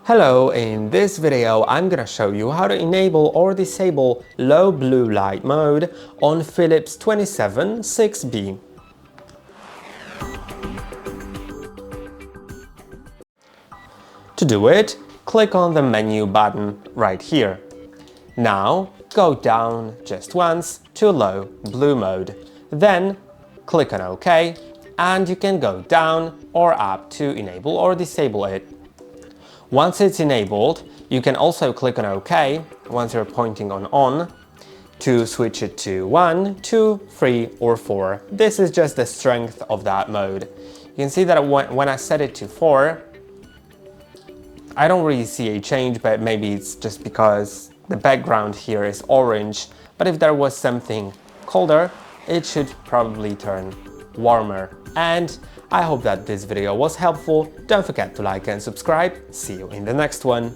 Hello, in this video I'm gonna show you how to enable or disable low blue light mode on Philips 27-6B. To do it, click on the menu button right here. Now go down just once to low blue mode. Then click on OK and you can go down or up to enable or disable it. Once it's enabled, you can also click on OK once you're pointing on to switch it to 1, 2, 3 or 4. This is just the strength of that mode. You can see that when I set it to 4, I don't really see a change, but maybe it's just because the background here is orange. But if there was something colder, it should probably turn warmer. And I hope that this video was helpful. Don't forget to like and subscribe. See you in the next one.